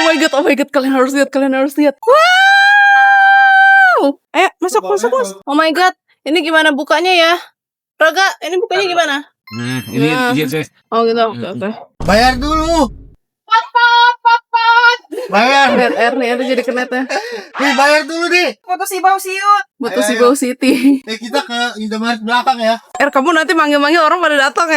oh my god, kalian harus lihat. Wow. Masuk. Oh my god, ini gimana bukanya ya? Raga, ini bukanya gimana? Ini izin saya. Oh gitu, oke. Bayar dulu. Papat. Bayar. R nih, ada jadi kenetnya. Nih bayar dulu deh. Foto si Bau Siut. Betul si Bau City. Kita ke Indomaret belakang ya. Kamu nanti manggil-manggil orang pada datang,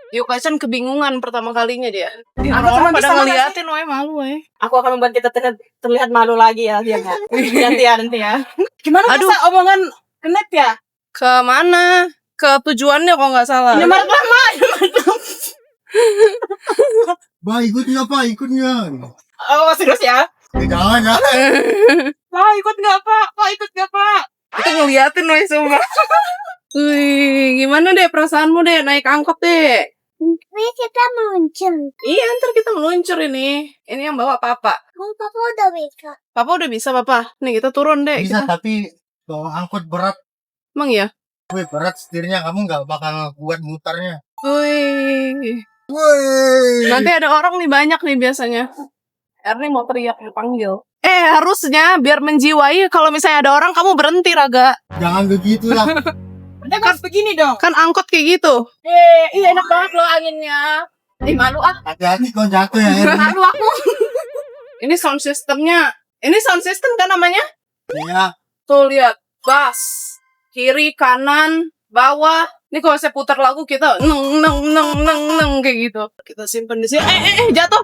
Yuka Chan kebingungan pertama kalinya dia. Orang-orang pada ngeliatin, malu, Aku akan membuat kita terlihat malu lagi ya, dia nggak. Nanti ya. Gimana masa omongan kenet ya? Ke mana? Ke tujuannya kok nggak salah. Indomaret lama. Pak, ikut nggak Pak? Ikut nggak? Oh serius ya? Jangan. Pak ikut nggak Pak? Pak ikut nggak Pak? Itu ngeliatin, semua. Wih, gimana deh perasaanmu deh naik angkot deh? Ini kita meluncur. Iya, ntar kita meluncur ini. Ini yang bawa papa. Papa udah bisa. Papa udah bisa, papa. Nih kita turun deh. Bisa tapi bawa angkot berat. Emang ya? Wih, berat setirnya, kamu nggak bakal kuat mutarnya. Wih. Nanti ada orang nih banyak nih biasanya. Ernie mau teriak dipanggil. Harusnya biar menjiwai kalau misalnya ada orang kamu berhenti, Raga. Jangan begitu lah. Anda harus begini dong. Kan angkot kayak gitu. Iya enak banget loh anginnya. Malu ah. Hati-hati kau jatuh ya. Malu aku. Ini sound systemnya. Ini sound system kan namanya? Iya. Tuh lihat, bass, kiri, kanan, bawah. Ini kalau saya putar lagu kita neng kayak gitu. Kita simpen di sini. Jatuh.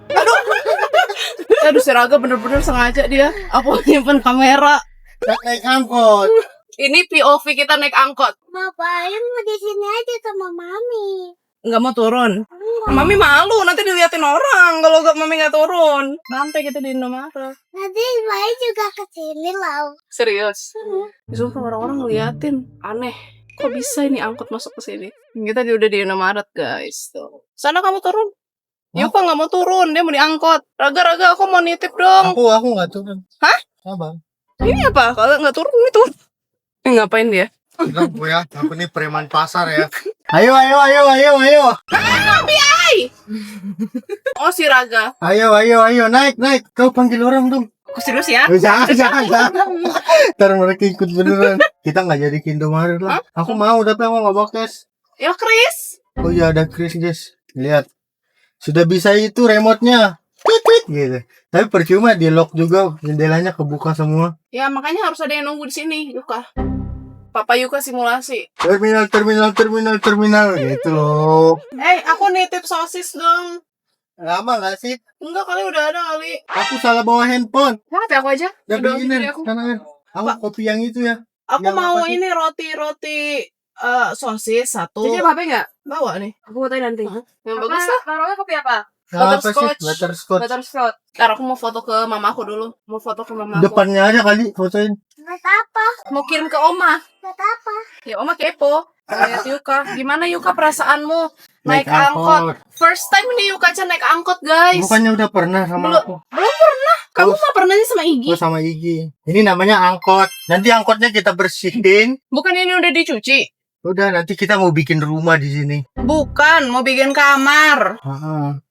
Aduh, si Raga bener-bener sengaja dia. Aku simpen kamera. Naik angkot. Ini POV kita naik angkot. Ngapain mau di sini aja sama Mami? Nggak mau turun. Mami malu nanti diliatin orang kalau Mami nggak turun. Sampai kita di Indomaret. Nanti Mai juga kesini loh. Serius? Sumpah orang-orang ngeliatin. Aneh. Kok bisa ini angkot masuk ke sini? Kita udah di Indomaret, guys. Tuh. Sana kamu turun. Yuka nggak mau turun, dia mau diangkot. Raga, aku mau nitip dong. Aku nggak turun. Hah? Sabar. Ini apa? Kalau nggak turun, ini turun. Ngapain dia? Aku ya, aku nih preman pasar ya. Ayo. Oh, si Raga. Ayo, naik. Kau panggil orang dong. Aku serius ya? Jangan. Ntar mereka ikut beneran. Kita nggak jadi ke Indomaret lah. Aku mau, tapi aku nggak bawa cash. Ya, Chris. Oh iya, ada Chris, guys. Lihat. Sudah bisa itu remote-nya. Gitu. Tapi percuma di lock juga, jendelanya kebuka semua. Ya, makanya harus ada yang nunggu di sini, Yuka. Papa Yuka simulasi. Terminal gitu loh. Aku nitip sosis dong. Lama gak sih? Enggak, kali udah ada kali. Aku salah bawa handphone. Tapi aku aja. Udah Udah begini. aku. Aku kopi yang itu ya. Aku Yang mau apa sih? ini roti sosis satu. Jadi apa enggak? Bawa nih. Aku fotoin nanti. Yang bagus lah. Taruhnya kopi apa? Apa sih? Butterscotch. Butterscotch. Butterscotch. Ntar aku mau foto ke mamaku dulu. Mau foto ke mamaku. Depannya aja kali fotoin. Buat apa? Mau kirim ke Oma. Buat apa? Ya Oma kepo. Lihat Yuka. Gimana Yuka perasaanmu naik Naik angkot. angkot? First time nih Yuka Chan naik angkot, guys. Bukannya udah pernah sama aku. Belum pernah. Kamu mah pernahnya sama Igi. Aku sama Igi. Ini namanya angkot. Nanti angkotnya kita bersihin. Bukan ini udah dicuci. Udah, nanti kita mau bikin rumah di sini. Bukan, mau bikin kamar. Heeh.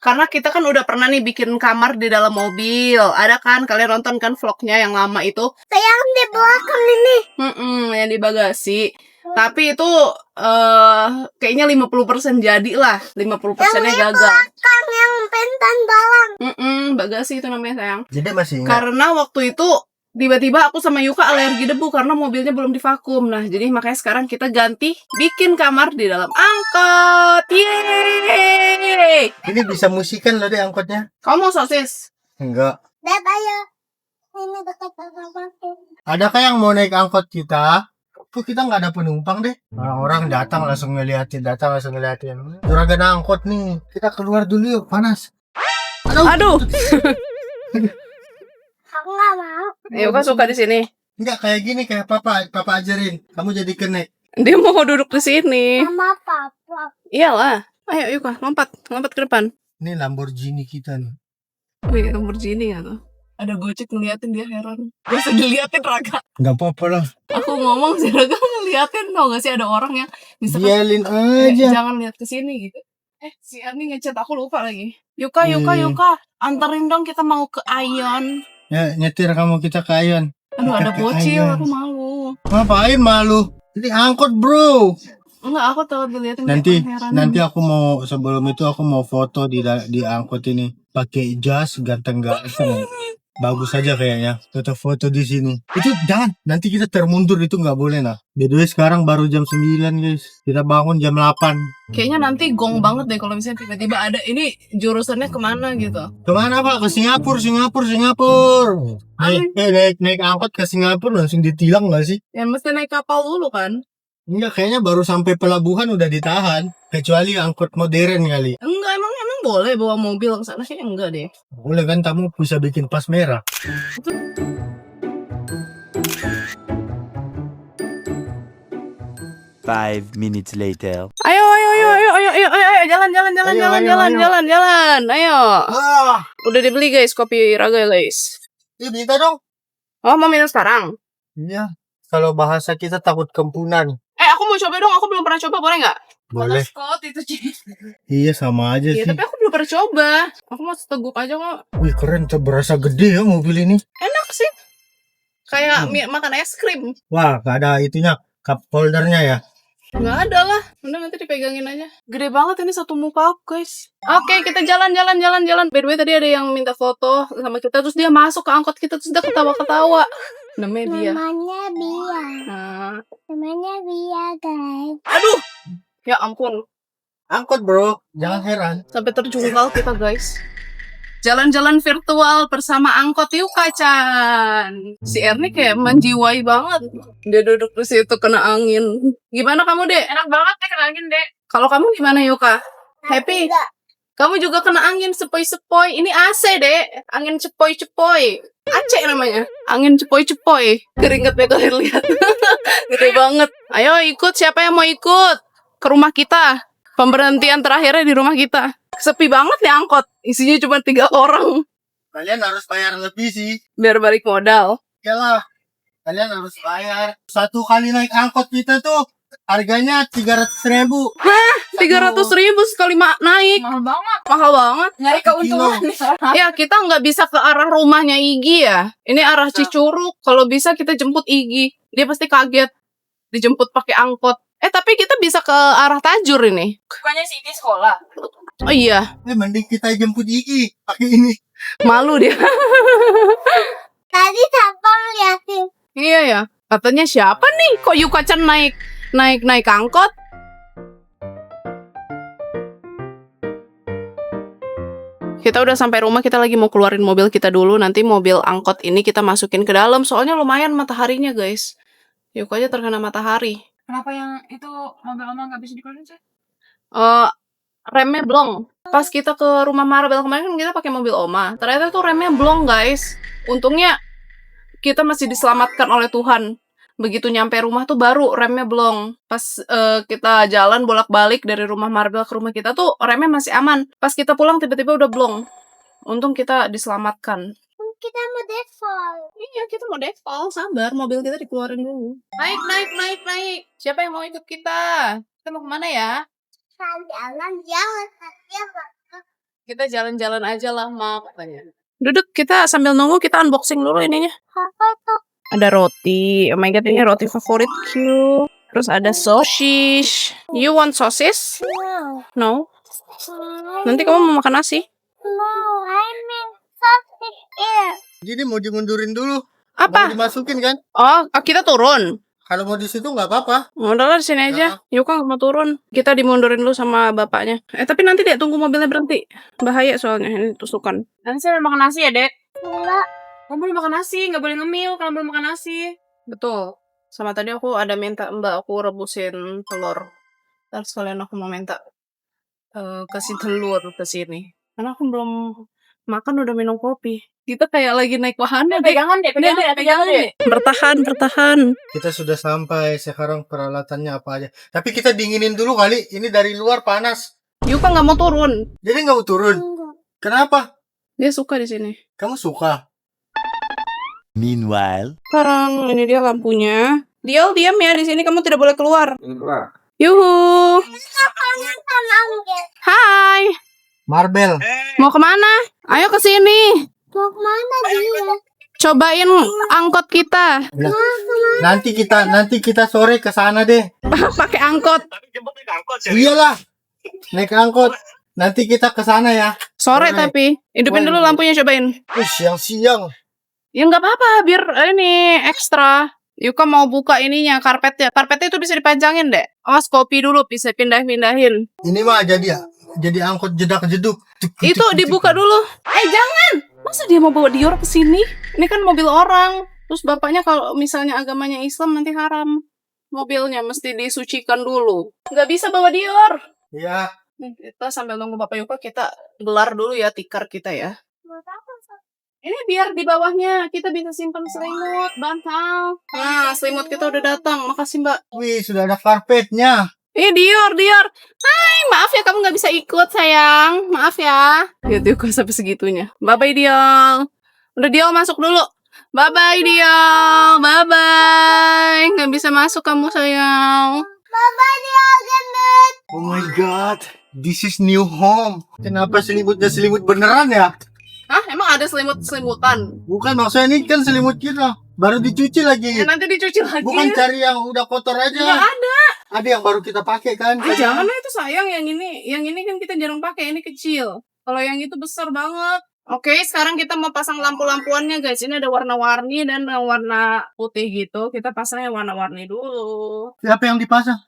Karena kita kan udah pernah nih bikin kamar di dalam mobil. Ada kan? Kalian nonton kan vlognya yang lama itu? Yang di belakang ini. Yang di bagasi. Tapi itu kayaknya 50% jadi lah. 50%-nya gagal. Kang yang pentan balang. Bagasi itu namanya sayang. Jadi masih ingat. Karena waktu itu tiba-tiba aku sama Yuka alergi debu karena mobilnya belum divakum. Nah, jadi makanya sekarang kita ganti bikin kamar di dalam angkot. Yeay! Ini bisa musikan loh deh angkotnya. Kamu mau sosis? Enggak. Dad ayo. Ini dekat sama Adakah yang mau naik angkot kita? Kok kita nggak ada penumpang deh? Orang-orang datang langsung ngeliatin. Juragan angkot nih. Kita keluar dulu yuk, panas. Aduh. Aku nggak mau. Yuka suka di sini. Enggak kayak gini, kayak papa ajarin. Kamu jadi kenek. Dia mau duduk di sini. Sama papa. Iyalah. Ayo Yuka, lompat ke depan. Ini Lamborghini kita nih. Wih, Lamborghini ya tuh. Ada Gojek ngeliatin dia heran. Gak usah diliatin Raga. Nggak apa-apa lah. Aku ngomong si Raga ngeliatin. Tau gak sih ada orang yang misalkan Biarin aja. jangan lihat ke sini gitu. Si Ani ngechat aku lupa lagi. Yuka, Yuka, Iya. Yuka. Anterin dong, kita mau ke Aeon. Ya, nyetir kamu kita ke Aeon. Aduh, ada Kita ke bocil, Aeon. aku malu. Ngapain malu? Ini angkot, bro. Enggak, aku tahu dilihatin Nanti aku mau sebelum itu aku mau foto di angkot ini pakai jas ganteng-ganteng. Bagus aja kayaknya. Foto-foto di sini. Itu jangan. Nanti kita termundur itu nggak boleh nah. By sekarang baru jam 9 guys. Kita bangun jam 8. Kayaknya nanti gong banget deh kalau misalnya tiba-tiba ada ini jurusannya kemana gitu. Kemana Pak? Ke Singapura. Naik angkot ke Singapura langsung ditilang nggak sih? Ya mesti naik kapal dulu kan? Enggak, kayaknya baru sampai pelabuhan udah ditahan. Kecuali angkot modern kali. Enggak, emang boleh bawa mobil ke sana sih enggak deh. Boleh kan kamu bisa bikin pas merah. Five minutes later. Ayo, jalan. Ayo. Ah, Udah dibeli guys kopi Raga guys. minta dong. Oh, mau minum sekarang? Iya. Kalau bahasa kita takut kempunan. Aku mau coba dong, aku belum pernah coba, boleh nggak? Boleh. Scott itu Iya sama aja Iya, sih. tapi aku belum pernah coba. Aku mau seteguk aja kok. Wih keren, tuh berasa gede ya mobil ini. Enak sih. Kayak makan es krim. Wah, gak ada itunya, cup holdernya ya. Nggak ada lah. Udah nanti dipegangin aja. Gede banget ini satu muka aku guys. Oke, kita jalan. By the way tadi ada yang minta foto sama kita. Terus dia masuk ke angkot kita. Terus dia ketawa-ketawa. Namanya dia. Namanya Bia. Nah. Namanya Bia, guys. Aduh. Ya ampun. Angkot bro, jangan heran. Sampai terjungkal kita guys. Jalan-jalan virtual bersama angkot Yuka-chan. Si Erni kayak menjiwai banget. Dia duduk di situ kena angin. Gimana kamu, Dek? Enak banget deh kena angin, Dek. Kalau kamu gimana, Yuka? Happy? Enggak. Kamu juga kena angin sepoi-sepoi. Ini AC, Dek. Angin cepoi-cepoi. Aceh namanya. Angin cepoi-cepoi. Keringetnya kalian lihat. Gede banget. Ayo ikut, siapa yang mau ikut? Ke rumah kita. Pemberhentian terakhirnya di rumah kita. Sepi banget nih angkot. Isinya cuma 3 orang. Kalian harus bayar lebih sih. Biar balik modal. Iyalah, kalian harus bayar. Satu kali naik angkot kita tuh harganya 300.000. 300.000 sekali naik. Mahal banget. Nyari keuntungan. Ya kita nggak bisa ke arah rumahnya Igi ya. Ini arah Cicurug. Kalau bisa kita jemput Igi. Dia pasti kaget. Dijemput pakai angkot. Tapi kita bisa ke arah Tajur ini. Bukannya si di sekolah. Oh iya. Mending kita jemput Iki pakai ini. Malu dia. Tadi siapa ngeliatin? Iya ya. Katanya siapa nih? Kok Yuka-chan naik angkot? Kita udah sampai rumah, kita lagi mau keluarin mobil kita dulu. Nanti mobil angkot ini kita masukin ke dalam. Soalnya lumayan mataharinya guys. Yuka aja terkena matahari. Kenapa yang itu mobil oma nggak bisa dikeluarin sih? Remnya blong. Pas kita ke rumah Marabel kemarin kan kita pakai mobil Oma. Ternyata tuh remnya blong guys. Untungnya kita masih diselamatkan oleh Tuhan. Begitu nyampe rumah tuh baru remnya blong. Pas kita jalan bolak-balik dari rumah Marabel ke rumah kita tuh remnya masih aman. Pas kita pulang tiba-tiba udah blong. Untung kita diselamatkan. Kita mau default. Iya, kita mau default. Sabar, mobil kita dikeluarin dulu. Naik. Siapa yang mau ikut kita? Kita mau kemana ya? Jalan-jalan. Kita jalan-jalan aja lah, Mak, katanya. Duduk, kita sambil nunggu, kita unboxing dulu ininya. Apa tuh? Ada roti. Oh my god, ini roti favoritku. Terus ada sosis. You want sosis? No. No? Nanti kamu mau makan nasi? No, I mean sausage ear. Jadi mau dimundurin dulu. Apa? Mau dimasukin kan? Oh, kita turun. Kalau mau di situ nggak apa-apa. Udahlah di sini aja. Yuka nggak mau turun. Kita dimundurin dulu sama bapaknya. Tapi nanti deh tunggu mobilnya berhenti. Bahaya soalnya ini tusukan. Nanti saya makan nasi ya, Dek. Enggak. Kamu boleh makan nasi, nggak boleh ngemil kalau belum makan nasi. Betul. Sama tadi aku ada minta mbak aku rebusin telur. Terus sekalian aku mau minta kasih telur ke sini. Karena aku belum makan udah minum kopi. Kita kayak lagi naik wahana deh. Pegangan deh. Bertahan. Kita sudah sampai. Sekarang peralatannya apa aja. Tapi kita dinginin dulu kali. Ini dari luar panas. Yuka nggak mau turun. Jadi nggak mau turun. Enggak. Kenapa? Dia suka di sini. Kamu suka? Meanwhile, Sekarang ini dia lampunya. Diam ya di sini, kamu tidak boleh keluar. Ini keluar. Yuhu. Kangen sama Angel. Hai. Marble. Mau kemana? Ayo ke sini. Mau kemana dia? Cobain angkot kita. Nanti kita sore ke sana deh. Pakai angkot. Iyalah. Naik angkot. Nanti kita ke sana ya. Sore Sore. tapi. Hidupin dulu lampunya, cobain. Siang-siang. Ya nggak apa-apa, biar ini ekstra. Yuka mau buka ininya, karpetnya. Karpetnya itu bisa dipanjangin deh. Awas kopi dulu, bisa pindah-pindahin. Ini mah jadi angkot jedak-jeduk. Itu dibuka dulu. Jangan! Masa dia mau bawa Dior ke sini? Ini kan mobil orang. Terus bapaknya kalau misalnya agamanya Islam nanti haram. Mobilnya mesti disucikan dulu. Nggak bisa bawa Dior. Ya. Nih, kita sambil nunggu Bapak Yuka, kita gelar dulu ya tikar kita ya. Ini biar di bawahnya kita bisa simpan selimut, bantal. Nah, selimut kita udah datang. Makasih, Mbak. Wih, sudah ada karpetnya. Dior. Hai, maaf ya kamu nggak bisa ikut, sayang. Maaf ya. Lihat Yuka sampai segitunya. Bye-bye, Dior. Udah, Dior masuk dulu. Bye-bye, Dior. Bye-bye. Nggak bisa masuk kamu, sayang. Bye-bye dia gendut. Oh my god. This is new home. Kenapa selimutnya selimut beneran ya? Hah? Emang ada selimut-selimutan? Bukan, maksudnya ini kan selimut kita. Baru dicuci lagi. Ya nanti dicuci lagi. Bukan cari yang udah kotor aja. Nggak ada. Ada yang baru kita pakai kan. Jangan lah, itu sayang. Yang ini kan kita jarang pakai. Ini kecil. Kalau yang itu besar banget. Oke, sekarang kita mau pasang lampu-lampuannya, guys. Ini ada warna-warni dan warna putih gitu. Kita pasang yang warna-warni dulu. Siapa yang dipasang?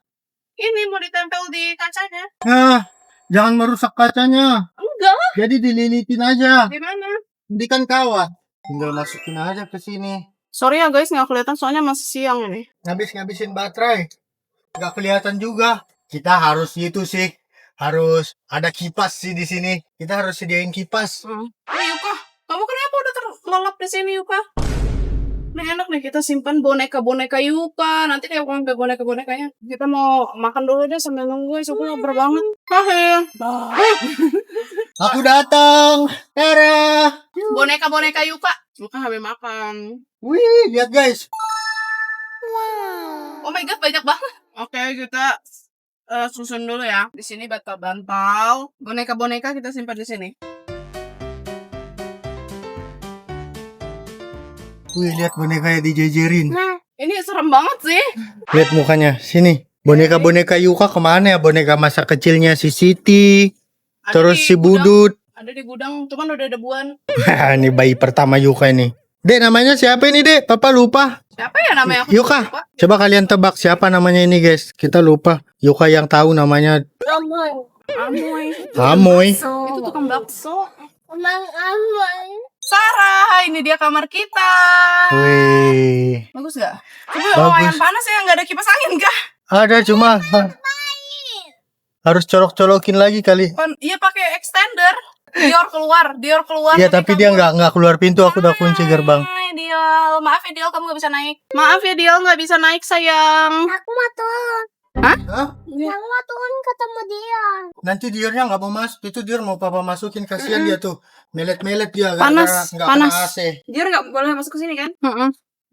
Ini mau ditempel di kacanya. Nah, jangan merusak kacanya. Enggak lah. Jadi dililitin aja. Gimana? Ini kan kawat. Tinggal masukin aja ke sini. Sorry ya guys, nggak kelihatan soalnya masih siang ini. Ngabisin baterai. Nggak kelihatan juga. Kita harus gitu sih. Harus ada kipas sih di sini. Kita harus sediain kipas. Yuka, kamu kenapa udah terlelap di sini, Yuka? Ini enak nih, kita simpan boneka-boneka Yuka. Nanti kayak pakai boneka-bonekanya. Kita mau makan dulu deh sambil nunggu. Aku lapar banget. Aku datang. Tara. Boneka-boneka Yuka. Yuka habis makan. Wih, lihat guys. Oh my god, banyak banget. Oke, kita susun dulu ya. Di sini bantal-bantal. Boneka-boneka kita simpan di sini. Wih, lihat bonekanya dijejerin. Ini serem banget sih. Lihat mukanya. Sini. Boneka-boneka Yuka kemana ya? Boneka masa kecilnya si Siti. Ada Terus di si gudang. Budut. Ada di gudang, cuman udah debuan. Ini bayi pertama Yuka ini. Dek, namanya siapa ini, Dek? Papa lupa. Siapa ya namanya? Aku Yuka. lupa. Coba kalian tebak siapa namanya ini, guys. Kita lupa. Yuka yang tahu namanya Amoy. Amoy. Itu tukang bakso. Emang aman. Sarah, ini dia kamar kita. Wih. Bagus gak? Tapi Bagus. lumayan panas ya, nggak ada kipas angin kah? Ada cuma harus colok-colokin lagi kali. Iya pakai extender. Dior keluar. Iya, tapi dia nggak keluar pintu. Aku udah kunci gerbang. Hai Dior, maaf ya Dior, kamu nggak bisa naik. Maaf ya Dior, nggak bisa naik sayang. Aku mau turun. Hah? Aku mau turun ketemu dia. Nanti Diornya nggak mau masuk. Itu Dior mau papa masukin. Kasihan dia tuh. Melet-melet dia. Panas, Nggak panas. kena AC. Dia nggak boleh masuk ke sini kan?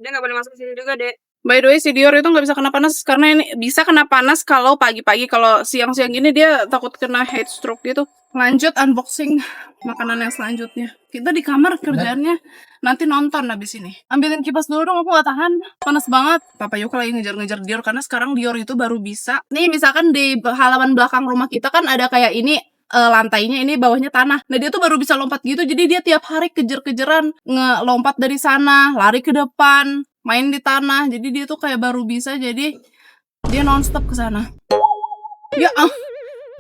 Dia nggak boleh masuk ke sini juga, Dek. By the way, si Dior itu nggak bisa kena panas karena ini bisa kena panas kalau pagi-pagi. Kalau siang-siang gini dia takut kena heat stroke gitu. Lanjut unboxing makanan yang selanjutnya. Kita di kamar kerjaannya nanti nonton habis ini. Ambilin kipas dulu dong, aku gak tahan. Panas banget. Papa Yuka lagi ngejar-ngejar Dior karena sekarang Dior itu baru bisa. Nih misalkan di halaman belakang rumah kita kan ada kayak ini lantainya, ini bawahnya tanah. Nah dia tuh baru bisa lompat gitu. Jadi dia tiap hari kejar-kejaran ngelompat dari sana, lari ke depan, main di tanah. Jadi dia tuh kayak baru bisa, jadi dia nonstop ke sana. Ya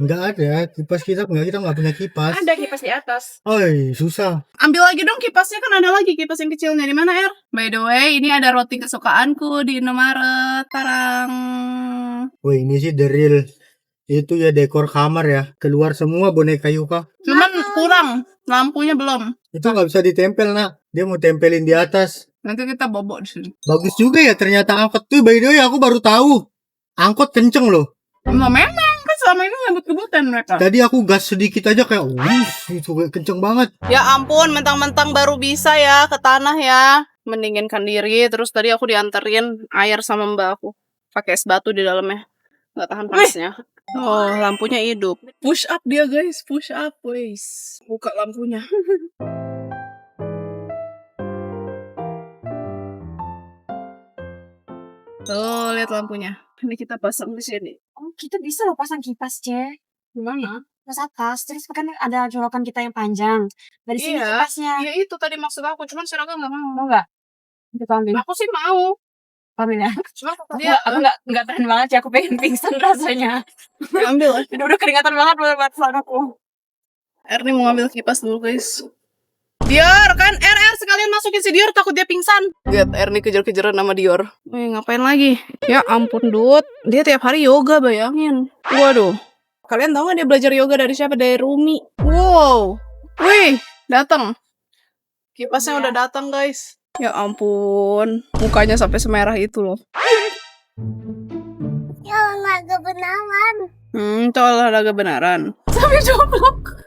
Nggak ada. Kipas kita nggak punya kipas. Ada kipas di atas. Oi, susah. ambil lagi dong kipasnya, kan ada lagi kipas yang kecilnya. Di mana, Er? By the way, ini ada roti kesukaanku di Indomaret. Tarang. Wih, ini sih the real. Itu ya dekor kamar ya. Keluar semua boneka Yuka. Cuman kurang, lampunya belum. Itu nggak bisa ditempel, nak. Dia mau tempelin di atas. Nanti kita bobok di sini. Bagus juga ya ternyata angkot tuh. By the way, aku baru tahu. Angkot kenceng loh. Nah, memang kan selama ini ngebut-ngebutan mereka. Tadi aku gas sedikit aja kayak, itu kenceng banget. Ya ampun, mentang-mentang baru bisa ya ke tanah ya. Mendinginkan diri. Terus tadi aku dianterin air sama mbak aku. Pakai es batu di dalamnya. Nggak tahan panasnya. Oh, lampunya hidup. Push up dia guys, push up guys. Buka lampunya. Tuh, lihat lampunya. Ini kita pasang di sini. Oh, kita bisa loh pasang kipas, Ce. Gimana? Pas atas, terus kan ada jolokan kita yang panjang. Dari sini Iya. kipasnya. Ya itu tadi maksud aku, cuman si Raga nggak mau. Mau nggak? Kita ambil. Aku sih mau. Ambil ya. Cuma kata Dia, dia, aku nggak tahan banget sih. Aku pengen pingsan rasanya. ambil. Udah keringatan banget buat aku. Erni mau ngambil kipas dulu guys. Dior kan, sekalian masukin si Dior, takut dia pingsan. Lihat Erni kejar-kejaran sama Dior. Ngapain lagi? Ya ampun Dut, dia tiap hari yoga bayangin. Waduh, kalian tahu gak dia belajar yoga dari siapa? Dari Rumi. Wow, wih, datang. Kipasnya udah datang guys. Ya ampun, mukanya sampai semerah itu loh. Ya olahraga beneran. Itu olahraga beneran. Sampai joblok.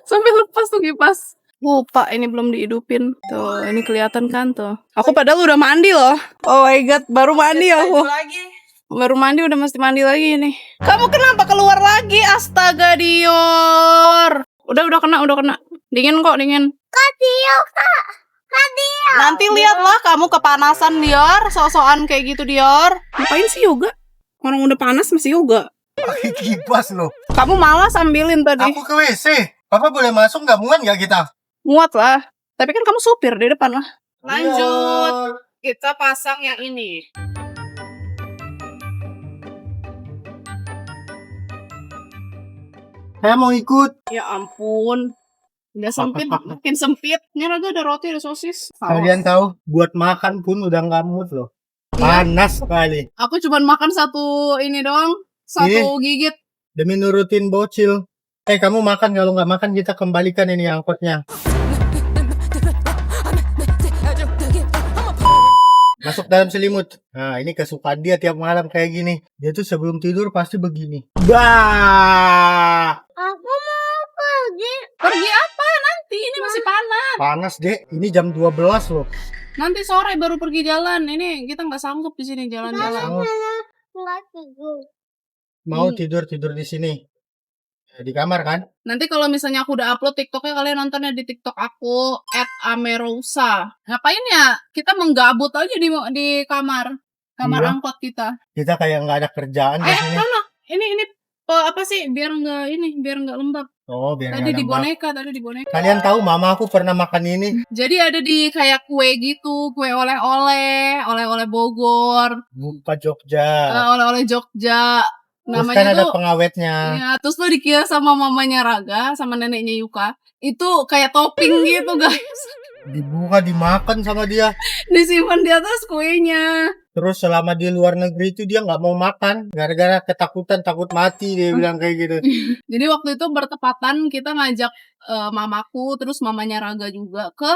Sampai lepas tuh kipas. Lupa ini belum dihidupin. Tuh, ini kelihatan kan tuh. Aku padahal udah mandi loh. Oh my god, baru mandi aku. Lagi. Baru mandi udah mesti mandi lagi nih. Kamu kenapa keluar lagi? Astaga Dior. Udah kena. Dingin kok, dingin. Kadio, Kak. Kadio. Nanti lihatlah kamu kepanasan Dior. So-soan kayak gitu Dior. Ngapain sih yoga? Orang udah panas masih yoga. Pakai kipas loh. Kamu malas ambilin tadi. Aku ke WC. Papa boleh masuk nggak? Muat nggak kita? Muat lah. Tapi kan kamu supir di depan lah. Lanjut. Kita pasang yang ini. Saya mau ikut. Ya ampun. Udah sempit, makin sempit. Ini Raga ada roti, ada sosis. Kalian tahu, buat makan pun udah nggak mood loh. Panas sekali. Aku cuma makan satu ini doang. Satu gigit. Demi nurutin bocil. Kamu makan, kalau nggak makan kita kembalikan ini angkotnya. Masuk dalam selimut. Nah, ini kesukaan dia tiap malam kayak gini. Dia tuh sebelum tidur pasti begini. Bah! Aku mau pergi. Pergi apa nanti? Ini masih panas. Panas, Dek. Ini jam 12 loh. Nanti sore baru pergi jalan. Ini kita nggak sanggup di sini jalan-jalan. Mau, Nggak tidur. mau tidur di sini. Di kamar kan? Nanti kalau misalnya aku udah upload TikToknya, kalian nontonnya di TikTok aku @amerosa. Ngapain ya? Kita menggabut aja di kamar Iya. angkot kita. Kita kayak nggak ada kerjaan di sini. Mana? Ini apa sih? Biar nggak lembab. Oh, biar Tadi nggak di nambah. boneka. Kalian tahu mama aku pernah makan ini? Jadi ada di kayak kue gitu, kue oleh-oleh Bogor, Buka Jogja. oleh-oleh Jogja. Terus Namanya kan ada tuh, pengawetnya. ya, terus tuh dikira sama mamanya Raga, sama neneknya Yuka. Itu kayak topping gitu guys. Dibuka, dimakan sama dia. Disimpan di atas kuenya. Terus selama di luar negeri itu dia nggak mau makan. Gara-gara ketakutan, takut mati. Dia bilang kayak gitu. Jadi waktu itu bertepatan kita ngajak mamaku, terus mamanya Raga juga ke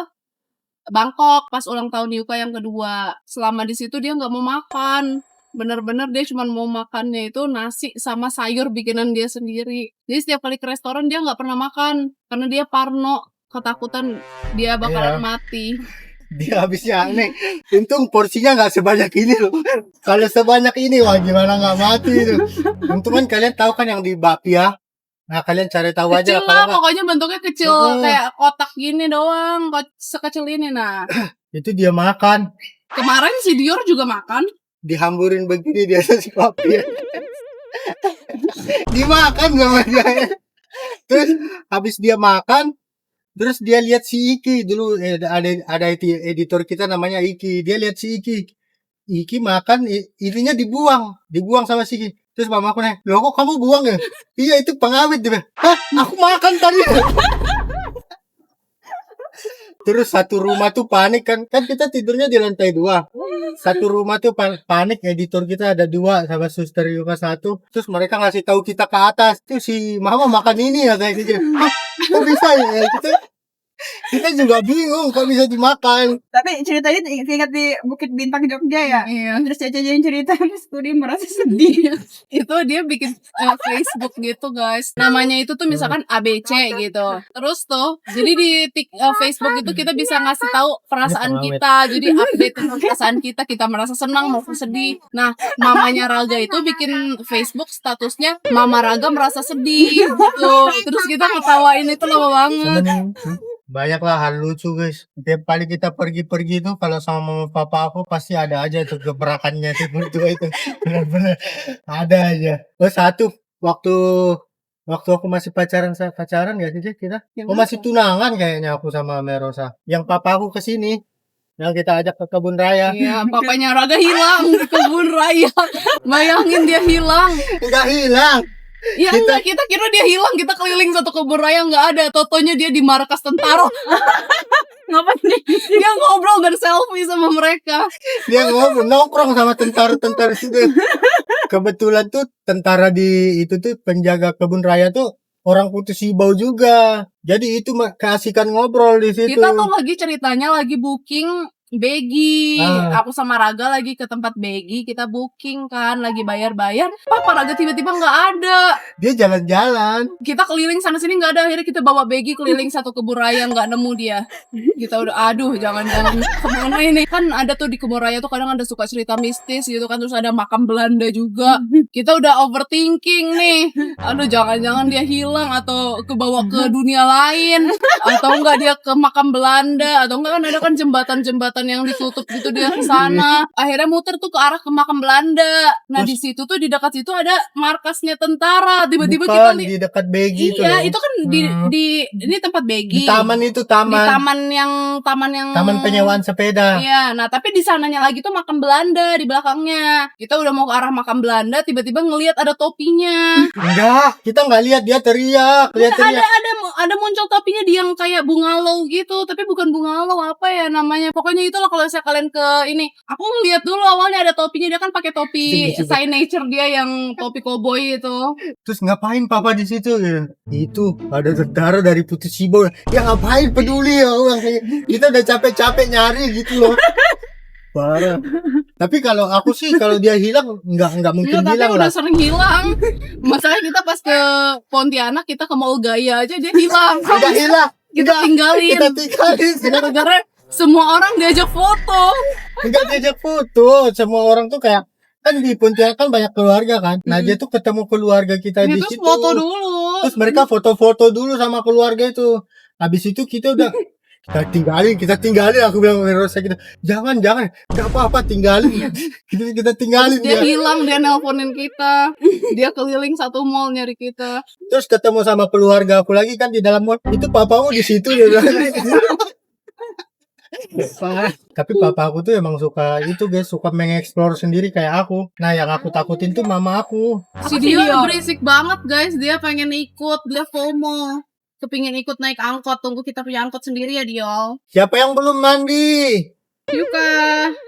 Bangkok pas ulang tahun Yuka yang kedua. Selama di situ dia nggak mau makan. Bener-bener dia cuma mau makannya itu nasi sama sayur bikinan dia sendiri. Jadi setiap kali ke restoran dia nggak pernah makan karena dia parno, ketakutan dia bakalan Iya. mati. Dia habisnya aneh. Untung porsinya nggak sebanyak ini loh. Kalau sebanyak ini, wah gimana nggak mati itu. Untung kan kalian tahu kan yang di bakpia. Nah, kalian cari tahu aja Kecil kalau lah, nggak. pokoknya bentuknya kecil kayak kotak gini doang, sekecil ini. Nah, Itu dia makan. kemarin si Dior juga makan. Dihamburin begini di atas bakpia. Dimakan sama dia. Terus habis dia makan, terus dia lihat si Iki dulu, ada editor kita namanya Iki. Dia lihat si Iki makan, ininya dibuang sama si Iki. Terus mamaku nanya, loh kok kamu buang ya? Iya itu pengawet. Dia bilang, hah aku makan tadi. Terus satu rumah tuh panik kan kita tidurnya di lantai 2. Satu rumah tuh panik, editor kita ada 2 sama suster Yuka 1. Terus mereka ngasih tahu kita ke atas. Tuh si mama makan ini ya kayak gitu. Hah, kok bisa ya gitu? Kita juga bingung kok bisa dimakan. Tapi ceritanya ingat di Bukit Bintang Jogja ya. Iya. Terus Caca yang cerita, terus dia merasa sedih. Itu dia bikin Facebook gitu guys, namanya itu tuh misalkan ABC gitu. Terus tuh jadi di Facebook itu kita bisa ngasih tahu perasaan kita, jadi update tentang perasaan kita merasa senang maupun sedih. Nah mamanya Raga itu bikin Facebook statusnya Mama Raga merasa sedih gitu. Terus kita ketawain itu lama banget. Banyak lah hal lucu guys. Tiap kali kita pergi-pergi tuh kalau sama mama papa aku pasti ada aja tuh gebrakannya itu benar-benar ada aja. Oh satu waktu aku masih pacaran gak sih kita? Oh masih tunangan kayaknya aku sama Merosa. Yang papa aku kesini, yang kita ajak ke kebun raya. Iya, papanya Raga hilang di kebun raya. Bayangin dia hilang. Enggak hilang. Ya enggak, kita kira dia hilang, kita keliling satu kebun raya nggak ada. Totonya dia di markas tentara. Ngapain nih? Dia ngobrol dan selfie sama mereka. Dia ngobrol nongkrong sama tentara-tentara situ. Kebetulan tuh tentara di itu tuh penjaga kebun raya tuh orang Putus Ibau juga. Jadi itu keasikan ngobrol di situ. Kita tuh lagi ceritanya lagi booking Begi. Aku sama Raga lagi ke tempat Begi, kita booking kan, lagi bayar-bayar. Papa Raga tiba-tiba nggak ada. Dia jalan-jalan. Kita keliling sana sini nggak ada. Akhirnya kita bawa Begi keliling satu kebun raya, nggak nemu dia. Kita udah aduh jangan-jangan kemana ini. Kan ada tuh di kebun raya tuh kadang ada suka cerita mistis gitu kan, terus ada makam Belanda juga. Kita udah overthinking nih. Aduh jangan-jangan dia hilang atau kebawa ke dunia lain, atau enggak dia ke makam Belanda, atau enggak kan ada kan jembatan-jembatan yang ditutup gitu dia ke sana. Akhirnya muter tuh ke arah ke makam Belanda. Nah di situ tuh di dekat situ ada markasnya tentara. Tiba-tiba kita di dekat Begi itu. Iya itu kan di ini tempat Begi. Di taman itu taman. Di taman yang Taman penyewaan sepeda. Iya, nah tapi di sananya lagi tuh makam Belanda di belakangnya. Kita udah mau ke arah makam Belanda, tiba-tiba ngelihat ada topinya. Enggak, kita nggak lihat, dia teriak. Ada muncul topinya di yang kayak bungalow gitu, tapi bukan bungalow, apa ya namanya? Pokoknya itulah kalau saya kalian ke ini. Aku ngeliat dulu awalnya ada topinya, dia kan pakai topi signature dia yang topi koboi itu. Terus ngapain papa di situ ya? Itu ada tentara dari Putus Ibau. Ya ngapain peduli ya orang kayak kita udah capek-capek nyari gitu loh. Parah. Tapi kalau aku sih kalau dia hilang nggak mungkin tapi hilang udah lah. sering hilang. Masalahnya kita pas ke Pontianak, kita ke Mall Gaya aja dia hilang. Udah hilang. Kita tinggalin. Kita tinggalin. Gara-gara semua orang diajak foto. Enggak diajak foto. Semua orang tuh kayak kan di Pontianak kan banyak keluarga kan. Nah dia tuh ketemu keluarga kita di Terus situ. foto dulu. Terus mereka foto-foto dulu sama keluarga itu. Habis itu kita udah kita tinggalin. Aku bilang sama Rosa gitu, jangan nggak apa-apa tinggalin. kita tinggalin Dia hilang, dia nelponin kita. Dia keliling satu mall nyari kita. Terus ketemu sama keluarga aku lagi kan di dalam mall. Itu papamu di situ ya. Tapi papa aku tuh emang suka itu guys, suka mengeksplor sendiri kayak aku. Nah yang aku takutin tuh mama aku. Si dia berisik banget guys, dia pengen ikut, dia FOMO. Kepingin ikut naik angkot, tunggu kita punya angkot sendiri ya Diol. Siapa yang belum mandi? Yuka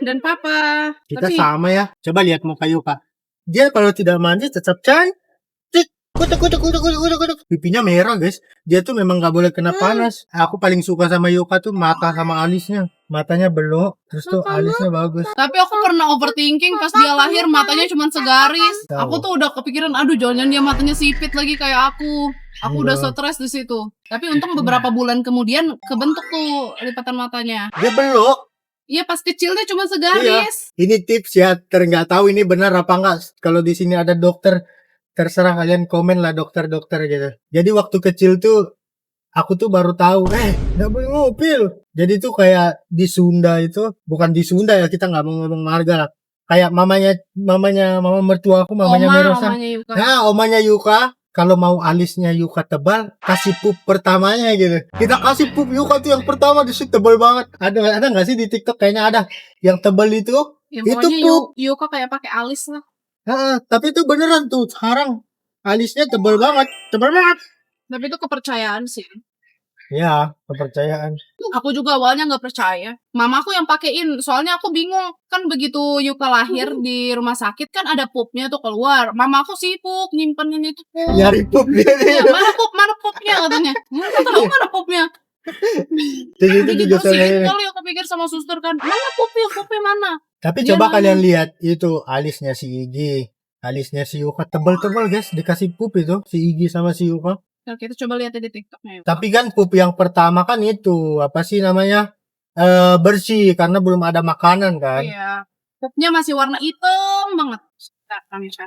dan Papa. Kita Tapi sama ya. Coba lihat muka Yuka. Dia kalau tidak mandi tetap cantik. Kutuk. Pipinya merah guys. Dia tuh memang gak boleh kena panas. Aku paling suka sama Yuka tuh mata sama alisnya. Matanya belok, terus tuh alisnya bagus. Tapi aku pernah overthinking pas dia lahir matanya cuma segaris. Aku tuh udah kepikiran, aduh jangan dia matanya sipit lagi kayak aku. Aku udah stres di situ. Tapi untung beberapa bulan kemudian kebentuk tuh lipatan matanya. Dia belok. Iya pas kecilnya cuma segaris. Ini tips ya, nggak tahu ini benar apa enggak. Kalau di sini ada dokter, terserah kalian komen lah dokter gitu. Jadi waktu kecil tuh aku tuh baru tahu, nggak boleh ngupil. Jadi tuh kayak di Sunda itu, bukan di Sunda ya, kita nggak mau ngomong marga lah. Kayak mama mertua aku, mamanya Merosa. Omanya Yuka. Nah, omanya Yuka, kalau mau alisnya Yuka tebal, kasih pup pertamanya gitu. Kita kasih pup Yuka tuh yang pertama di situ tebal banget. Ada nggak sih di TikTok kayaknya ada yang tebal itu? Ya, Itu pokoknya pup. Yuka kayak pakai alis lah. Tapi itu beneran tuh sekarang alisnya tebal banget. Tapi itu kepercayaan sih. Ya, kepercayaan. Aku juga awalnya nggak percaya. Mamaku yang pakein, soalnya aku bingung. Kan begitu Yuka lahir di rumah sakit kan ada pupnya tuh keluar. Mamaku sibuk nyimpenin itu pup. Nyari pup dia. Ya, mana pupnya katanya. Nggak tahu mana pupnya. Jadi itu juga Dibersihin saya. kali aku pikir sama suster kan. Mana pupi mana? Tapi Dia coba nanya. kalian lihat itu alisnya si Igi, alisnya si Yuka tebal-tebal guys, dikasih pup itu si Igi sama si Yuka. Nah, kita coba lihat di TikToknya. Tapi kan pup yang pertama kan itu apa sih namanya bersih karena belum ada makanan kan. Iya. Pupnya masih warna hitam banget. Nah, Kamisha.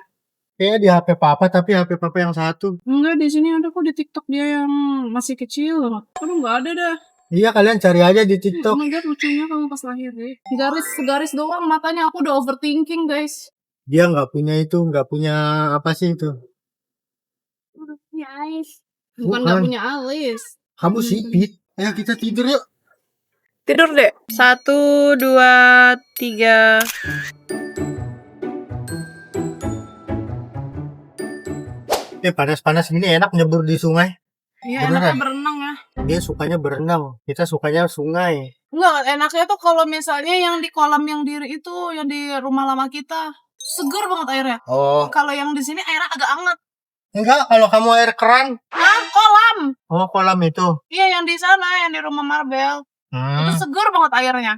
Kayak di HP papa tapi HP papa yang satu. Enggak, di sini ada kok di TikTok dia yang masih kecil. Aduh, nggak ada dah. Iya kalian cari aja di Oh TikTok. my god, lucunya kamu pas lahir deh. Garis doang matanya, aku udah overthinking guys. Dia nggak punya itu, nggak punya apa sih itu? Ya, Ais. Bukan Bukan. nggak punya alis. Kamu sipit. Ayo kita tidur yuk. Tidur deh. 1, 2, 3. Panas-panas gini enak nyebur di sungai. Iya, Beneran? enaknya berenang ya. Dia sukanya berenang, kita sukanya sungai. Enggak, enaknya tuh kalau misalnya yang di kolam yang di itu, yang di rumah lama kita. Seger banget airnya. Oh, Kalau yang di sini airnya agak anget. enggak kalau kamu air keran. Ah, kolam. Oh, kolam itu. Iya, yang di sana, yang di rumah Marbel. Itu Hmm, seger banget airnya.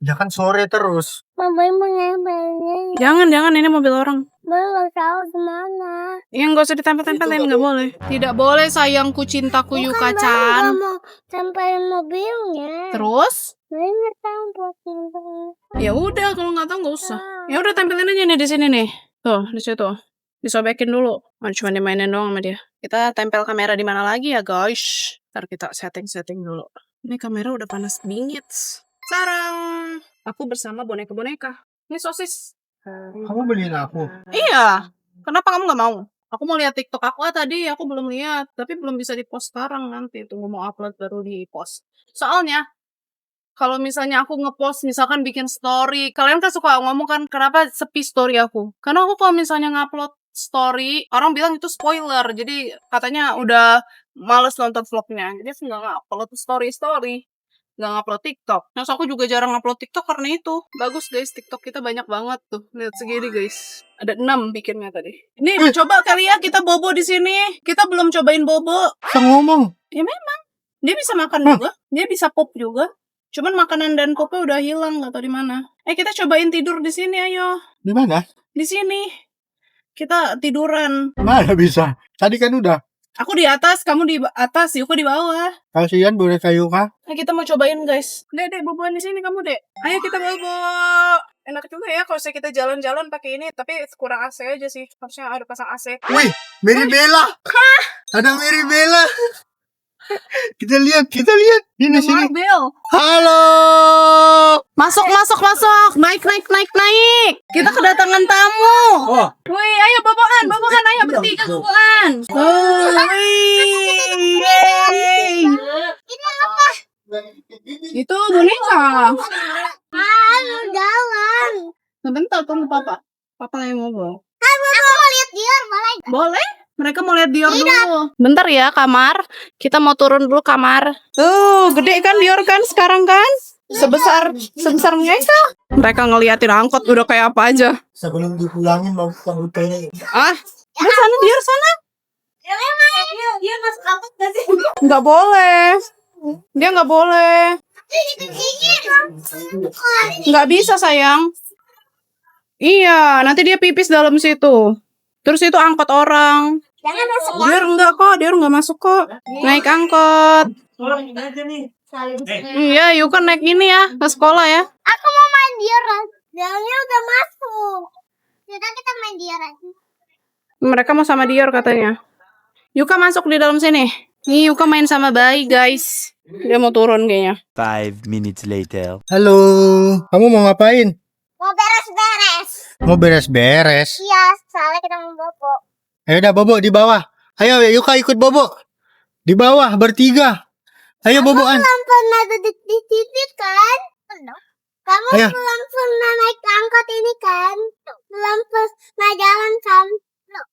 ya kan sore terus. Mama mau nempelin. Jangan, ini mobil orang. Belum tahu gimana. Yang nggak usah ditempel-tempelin, nggak boleh. Tidak boleh sayangku cintaku Bukan, Yuka-chan. Mama mau tempelin mobilnya. Terus? Ini tampil tempelin. Ya udah, kalau nggak tahu nggak usah. Ya udah tempelin aja nih di sini nih. Tuh, di situ. Disobekin dulu. Oh, cuma dimainin doang sama dia. Kita tempel kamera di mana lagi ya, guys? Ntar kita setting dulu. Ini kamera udah panas bingit. Sarang. Aku bersama boneka-boneka. Ini sosis. Kamu beliin aku. Iya. Kenapa kamu nggak mau? Aku mau lihat TikTok aku tadi, aku belum lihat, tapi belum bisa di-post sekarang nanti. Tunggu mau upload baru di-post. Soalnya kalau misalnya aku nge-post, misalkan bikin story, kalian kan suka ngomong kan, kenapa sepi story aku? Karena aku kalau misalnya ngupload story, orang bilang itu spoiler, jadi katanya udah males nonton vlognya, jadi aku nggak ngupload story, nggak ngupload TikTok. Nah, so aku juga jarang ngupload TikTok karena itu. Bagus guys, TikTok kita banyak banget tuh. Lihat segini guys, ada 6 bikinnya tadi. Ini coba kali ya kita bobo di sini. Kita belum cobain bobo. Kita ngomong. Ya memang. Dia bisa makan juga, dia bisa pop juga. Cuman makanan dan popnya udah hilang, nggak tahu di mana. Kita cobain tidur di sini, ayo. Di mana? Di sini. Kita tiduran. Mana bisa? Tadi kan udah. Aku di atas, kamu di atas, Yuko di bawah. Kasihan boneka Yuka. Nah, kita mau cobain, guys. Dek, boboan di sini kamu, Dek. Ayo kita bobo. Enak juga ya kalau kita jalan-jalan pakai ini, tapi kurang AC aja sih. Harusnya ada pasang AC. Wih, Mary Bella. Ada Mary Bella. Kita lihat. Ini sini. Marbel. Halo. Masuk. Naik. Kita kedatangan tamu. Oh, Wih, ayo boboan, ayo bertiga boboan. Itu boneka. Halo, jalan. Sebentar, tunggu papa. Papa yang ngobrol. Aku mau lihat Dior, boleh? Boleh? Mereka mau lihat Dior dulu. Bentar ya, kamar. Kita mau turun dulu kamar. Tuh, gede kan Dior kan sekarang kan? Sebesar mereka. Mereka ngeliatin angkot udah kayak apa aja. sebelum dipulangin mau kamu tanya. Ah, di sana Dior sana. Ya memang dia masuk angkot gak sih? Nggak boleh. Dia nggak boleh. Nggak bisa sayang. Iya, nanti dia pipis dalam situ. Terus itu angkot orang. Jangan masuk. Dior enggak kok, Dior nggak masuk kok. Naik angkot. Iya, Yuka naik ini ya, ke sekolah ya. Aku mau main Dior. Jalannya udah masuk. Yaudah kita main Dior aja. Mereka mau sama Dior katanya. Yuka masuk di dalam sini. Nih Yuka main sama bayi guys. Dia mau turun kayaknya. 5 minutes later. Halo, kamu mau ngapain? Mau beres-beres. Mau beres-beres. Iya, soalnya kita mau bobo. Ayo udah Bobo di bawah. Ayo Yuka ikut Bobo. Di bawah bertiga. Ayo Boboan. Belum pernah duduk di TV kan? Belum. Kamu Ayo. belum pernah naik angkot ini kan? Belum pernah jalan kan? Belum.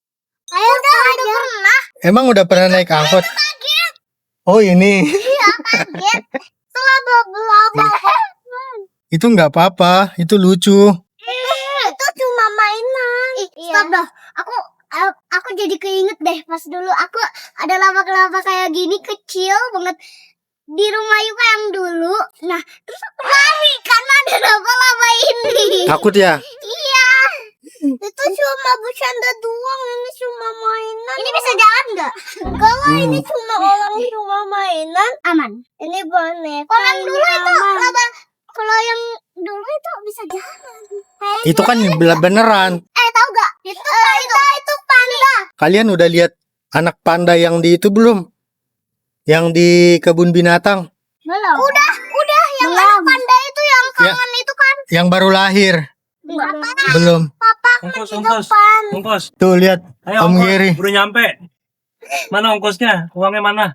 Ayo udah pernah. Emang udah pernah naik angkot? Oh ini. Iya kaget. Setelah bobo. Itu nggak apa-apa. Itu lucu. Itu cuma mainan. Stop dah. Aku jadi keinget deh pas dulu aku ada laba-laba kayak gini kecil banget. di rumah Yuka yang dulu. Nah, terus aku lari karena ada laba-laba ini. Takut ya? Iya. Itu cuma bercanda doang, ini cuma mainan. Ini bisa jalan nggak? Kalau ini cuma orang cuma mainan, aman. Ini boneka. Kalau yang dulu itu laba, kalau yang dulu itu bisa jalan. Itu kan beneran. Tahu gak? Itu panda. Kalian udah lihat anak panda yang di itu belum? Yang di kebun binatang? Belum. Udah yang anak panda itu yang kangen itu kan. Yang baru lahir? Belum. Papa Ongkos, di ongkos. depan. Ongkos. Tuh lihat Ayo, Om ongkos. Giri. Udah nyampe. Mana ongkosnya? Uangnya mana?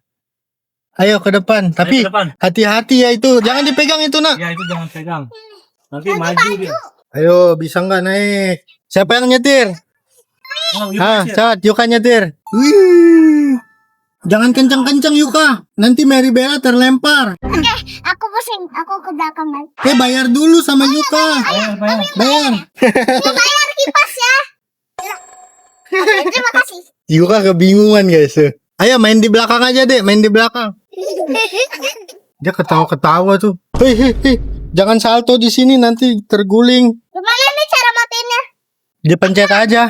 Ayo ke depan. Tapi Ayo ke depan. hati-hati ya itu. Jangan dipegang itu nak. Ya itu jangan pegang. Nanti maju dia. Ayo bisa nggak naik? Siapa yang nyetir? Oh, Cat Yuka nyetir. Wih. Jangan kencang-kencang Yuka. Nanti Mary Bella terlempar. Aku pusing. Aku ke belakang lagi. Bayar dulu sama Yuka. Bayar. Bayar kipas ya. Oke, terima kasih. Yuka kebingungan guys. Ayo main di belakang aja deh. Main di belakang. Dia ketawa-ketawa tuh. Hei. Jangan salto di sini nanti terguling. Gimana nih cara matiinnya? Dipencet aja.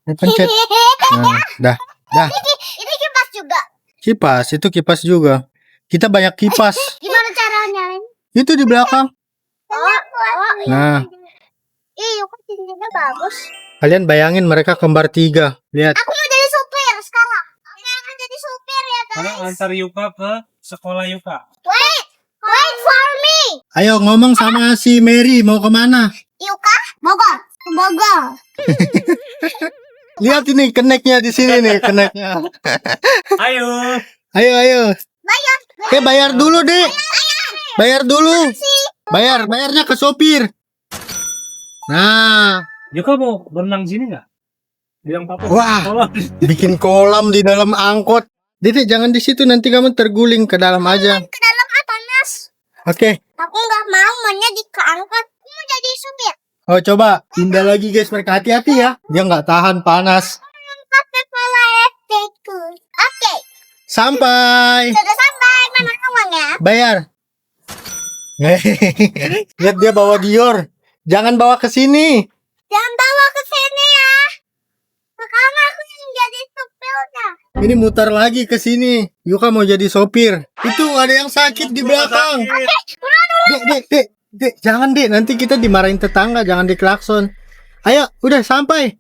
Dipencet. Nah, dah. Ini kipas juga. Kipas, itu kipas juga. Kita banyak kipas. Gimana cara nyalain? Itu di belakang. Nah, Ih, kok cincinnya bagus. kalian bayangin mereka kembar 3. Lihat. Aku mau jadi supir sekarang. Aku akan jadi supir ya guys. Sekarang antar Yuka ke sekolah Yuka. Wait for me. Ayo ngomong sama si Mary mau kemana? Yuka, Bogor. Bogor. Lihat ini keneknya di sini nih keneknya. Ayo. Ayo. Bayar dulu deh. Bayar dulu. Bayarnya ke sopir. Nah, Yuka mau berenang sini nggak? Bilang papa. wah, Tolong. bikin kolam di dalam angkot. Dedek jangan di situ nanti kamu terguling ke dalam aja. Ke dalam panas. Oke. Aku nggak mau maunya keangkat. Aku mau jadi supir. Oh coba pindah lagi guys mereka hati-hati ya. Dia nggak tahan panas. Pakai pola elektrikku. Oke, Sampai. sudah sampai. Mana uangnya? Bayar. Lihat dia bawa Dior. Jangan bawa ke sini. Jangan bawa ke sini ya. Sekarang aku yang jadi supirnya. Ini mutar lagi ke sini. Yuka mau jadi sopir. Itu ada yang sakit di belakang. Dek, jangan dek. Nanti kita dimarahin tetangga. Jangan diklakson. Ayo, udah sampai.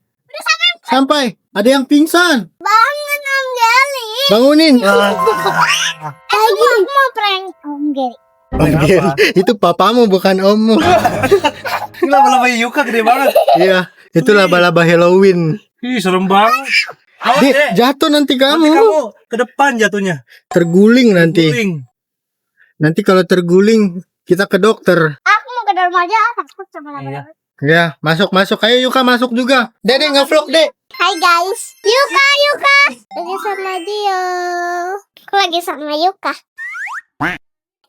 Sampai. Ada yang pingsan. Bangun Om Geli. Bangunin. Aku mau prank Om Geli. Om Geri, itu papamu bukan ommu. Ini laba-laba Yuka gede banget. Iya, itu laba-laba Halloween. Ih, serem banget. Awas Dek, deh. jatuh nanti Nanti kamu. kamu ke depan jatuhnya. Terguling nanti. Guling. Nanti kalau terguling, kita ke dokter. Aku mau ke dalam aja. Takut sama Iya. Ya, masuk. Ayo Yuka masuk juga. Dek, nge-vlog, Dek. Hai guys. Yuka. Lagi sama dia. Aku lagi sama Yuka.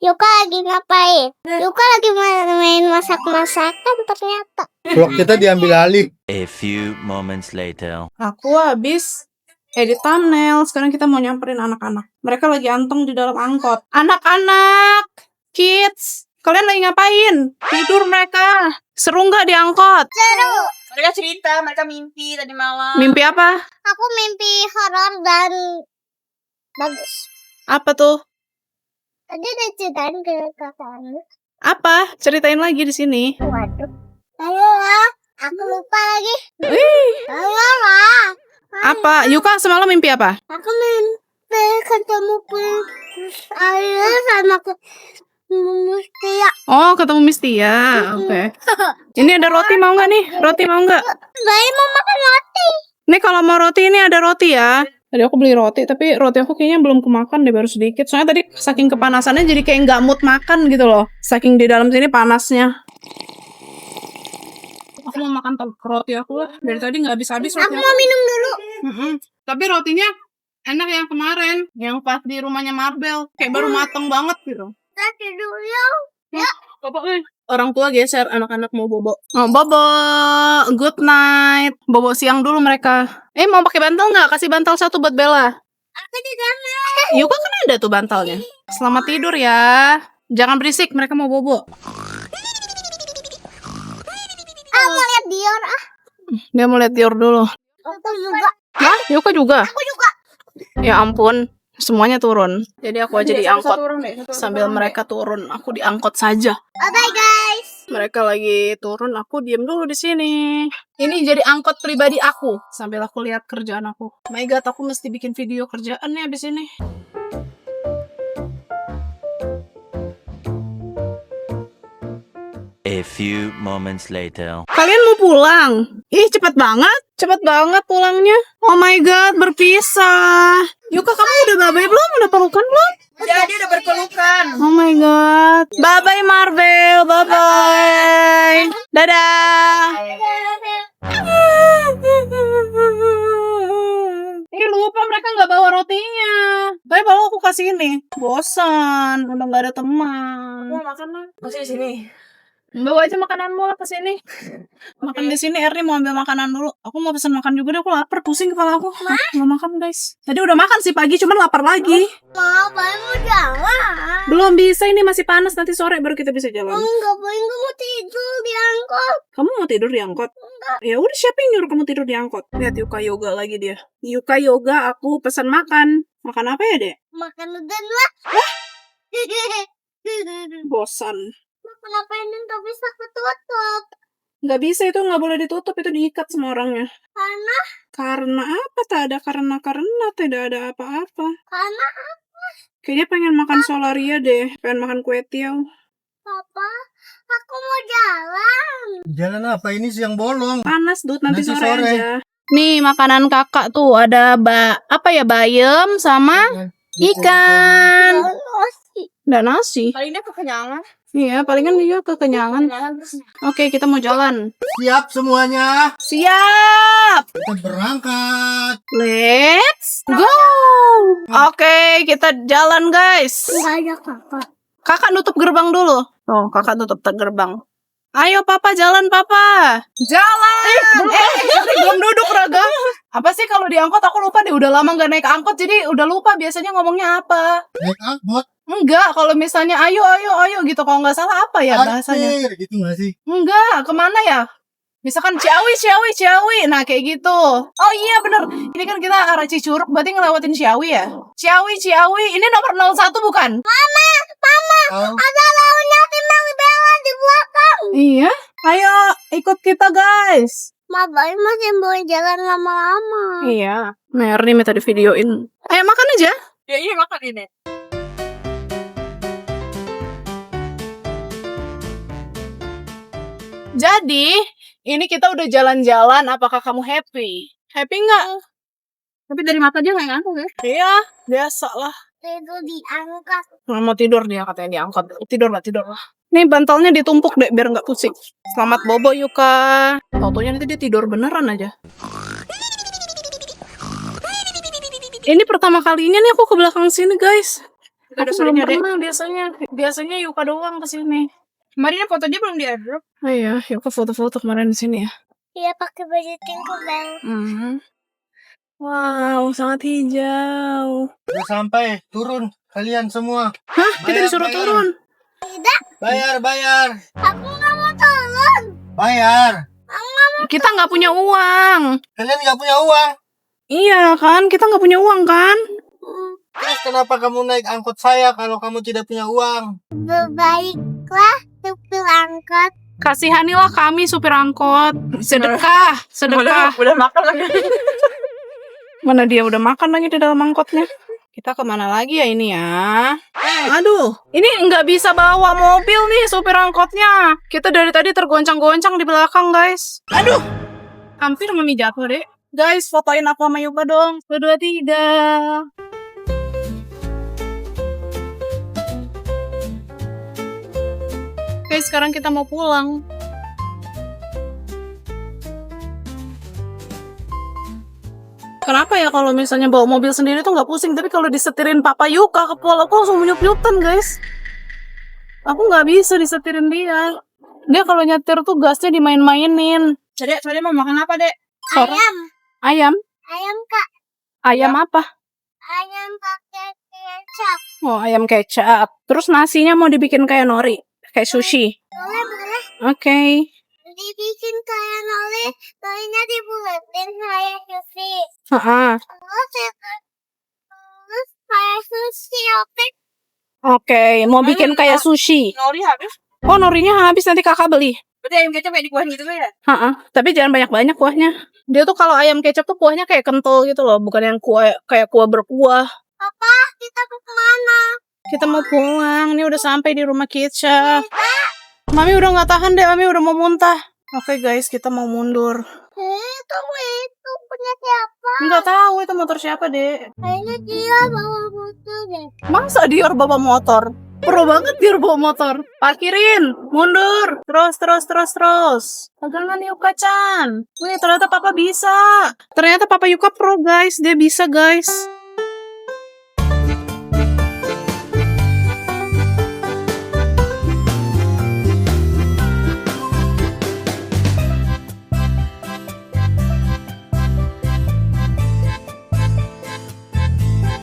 Yuka lagi ngapain? Yuka lagi main masak-masakan ternyata. Vlog kita diambil alih. A few moments later. Aku habis edit thumbnail. Sekarang kita mau nyamperin anak-anak. Mereka lagi anteng di dalam angkot. Anak-anak, kids, kalian lagi ngapain? Tidur mereka. Seru nggak di angkot? Seru. Mereka cerita, mereka mimpi tadi malam. Mimpi apa? Aku mimpi horor dan bagus. Apa tuh? Tadi udah ceritain ke kakaknya. Apa? Ceritain lagi di sini. Waduh. Ayolah. Aku lupa lagi. Ayolah. Apa? Yuka semalam mimpi apa? Aku mimpi ketemu Prinses Ayu sama Mustia. Oh, ketemu Mistia. Oke. Ini ada roti mau nggak nih? Roti mau nggak? Bayi mau makan roti. Nih kalau mau roti ini ada roti ya. Tadi aku beli roti, tapi roti aku kayaknya belum kemakan deh, baru sedikit. Soalnya tadi saking kepanasannya jadi kayak nggak mood makan gitu loh. Saking di dalam sini panasnya. Aku mau makan roti aku lah. Dari tadi nggak habis-habis roti Aku mau minum dulu. Tapi rotinya enak yang kemarin, yang pas di rumahnya Marbel. Kayak baru mateng banget gitu. Tadi dulu ya. Bobo, orang tua geser, anak-anak mau bobo. Oh, bobo, good night. Bobo siang dulu mereka. Mau pakai bantal nggak? Kasih bantal satu buat Bella. Aku juga mau. Yuka kan ada tuh bantalnya. Selamat tidur ya. Jangan berisik, mereka mau bobo. Aku mau lihat Dior. Dia mau lihat Dior dulu. Aku juga. Hah? Yuka juga? Aku juga. Ya ampun, semuanya turun. Jadi aku aja diangkot. Satu orang deh, satu Sambil orang mereka turun, aku diangkot saja. Bye guys. Mereka lagi turun, aku diem dulu di sini. Ini jadi angkot pribadi aku. Sambil aku lihat kerjaan aku. My God, aku mesti bikin video kerjaan nih abis ini. A few moments later. Kalian mau pulang? Ih, cepet banget. Cepet banget pulangnya. Oh my God, berpisah. Yuka, kamu udah bye-bye belum? Udah pelukan belum? Jadi udah berpelukan. Oh my God. Bye-bye Marvel. Bye-bye. Dadah. Lupa mereka nggak bawa rotinya. Tapi bawa aku kasih ini. Bosan. Udah nggak ada teman. Mau makan lah. Masih di sini. Bawa aja makananmu lah ke sini. Makan di sini. Erni mau ambil makanan dulu. Aku mau pesan makan juga deh. Aku lapar. Pusing kepala aku. Nggak makan guys. Tadi udah makan sih pagi. Cuman lapar lagi. Mau jalan. Belum bisa. Ini masih panas. Nanti sore baru kita bisa jalan. Enggak boleh, enggak mau tidur di angkot. Kamu mau tidur di angkot? Ya udah, siapa yang nyuruh kamu tidur di angkot? Lihat Yuka yoga lagi dia. Yuka yoga, aku pesan makan. Makan apa ya, Dek? Makan udang lah. Bosan. Makan apa ini tuh bisa ketutup? Nggak bisa, itu nggak boleh ditutup. Itu diikat sama orangnya. Karena Karena apa? Tak ada karena tidak ada apa-apa. karena Kayaknya pengen makan solaria deh. Pengen makan kue tiaw. Papa, aku mau jalan. Jalan apa? Ini siang bolong. Panas, Dut. Nanti Nanti sore sore. aja. Nih, makanan kakak tuh. Ada bayam sama ikan. Dan nasi. Kali ini kekenyangan. Iya, palingan dia kekenyangan. Oke, kita mau jalan. Siap semuanya. Siap! Kita berangkat. Let's go! Oke, kita jalan guys. Enggak ada kakak. Kakak nutup gerbang dulu. Oh, kakak tutup gerbang. Ayo papa, jalan papa. Jalan! Belum duduk Raga. Apa sih kalau diangkot aku lupa deh. Udah lama gak naik angkot jadi udah lupa biasanya ngomongnya apa. Naik angkot. Enggak, kalau misalnya ayo gitu. Kalau nggak salah apa ya bahasanya? Parkir, gitu gak sih? Enggak, kemana ya? Misalkan Ciawi. Nah, kayak gitu. Oh iya, bener. Ini kan kita arah Cicurug, berarti ngelewatin Ciawi ya? Ciawi. Ini nomor 01 bukan? Tahu? Ada launya timbang bela di belakang. Iya. Ayo, ikut kita, guys. Mabai masih boleh jalan lama-lama. Iya. Merni minta di videoin. Ayo, makan aja. Ya iya makan ini. Jadi, ini kita udah jalan-jalan. Apakah kamu happy? Happy nggak? Tapi dari mata dia nggak ngantuk ya. Iya, biasa lah. Itu diangkat. Mau tidur dia katanya diangkot. Tidur lah. Nih bantalnya ditumpuk deh biar nggak pusing. Selamat bobo Yuka. Taunya nanti dia tidur beneran aja. Ini pertama kalinya nih aku ke belakang sini guys. Udah Aku sering belum ya, Dek? pernah biasanya Yuka doang ke sini. Kemarin foto dia belum di airdrop. Oh iya, Yuka foto-foto kemarin di sini ya. Iya pakai baju Tinkerbell. Wow, sangat hijau. Udah sampai. Turun. Kalian semua. Hah? Kita Bayar, disuruh bayar. turun. Bayar. Aku nggak mau turun. Bayar. Kita nggak punya uang. Kalian gak punya uang. Iya kan, kita nggak punya uang kan? Terus kenapa kamu naik angkot saya kalau kamu tidak punya uang? Berbaiklah supir angkot. Kasihanilah kami supir angkot. Sedekah. Udah makan lagi. Mana dia udah makan lagi di dalam angkotnya. Kita kemana lagi ya ini ya? Aduh, ini nggak bisa bawa mobil nih supir angkotnya. Kita dari tadi tergoncang-goncang di belakang guys. Aduh, hampir mami jatuh deh. Guys, fotoin aku sama Yuka dong. 1, 2, 3. Oke, sekarang kita mau pulang. Kenapa ya kalau misalnya bawa mobil sendiri tuh nggak pusing, tapi kalau disetirin Papa Yuka kepala aku langsung nyup-nyupan guys. Aku nggak bisa disetirin dia. Dia kalau nyetir tuh gasnya dimain-mainin. Dek, mau makan apa, Dek? Ayam. Ayam kak. Ayam apa? ayam pakai kecap. Oh, ayam kecap. Terus nasinya mau dibikin kayak nori, kayak sushi. Boleh. Oke. Dibikin kayak nori, norinya dibulatin kayak sushi. Heeh. Terus kayak sushi, oke? Oke, mau bikin kayak sushi. Nori habis. Oh, norinya habis, nanti kakak beli. Berarti ayam kecap kayak dikuahin gitu ya? Heeh. Tapi jangan banyak-banyak kuahnya. Dia tuh kalau ayam kecap tuh kuahnya kayak kental gitu loh, bukan yang kuah kayak kuah berkuah. Papa, kita mau kemana? Kita mau pulang, ini udah sampai di rumah Kitcha. Mami udah nggak tahan deh, Mami udah mau muntah. Oke guys, kita mau mundur. Tunggu itu punya siapa? Nggak tahu itu motor siapa, Dek. Kayaknya dia bawa motor deh. Masa Dior bawa motor? Pro banget Dior bawa motor. Parkirin, mundur. Terus. Pegangan Yuka-chan. Wih, ternyata papa bisa. Ternyata papa Yuka pro guys, dia bisa guys.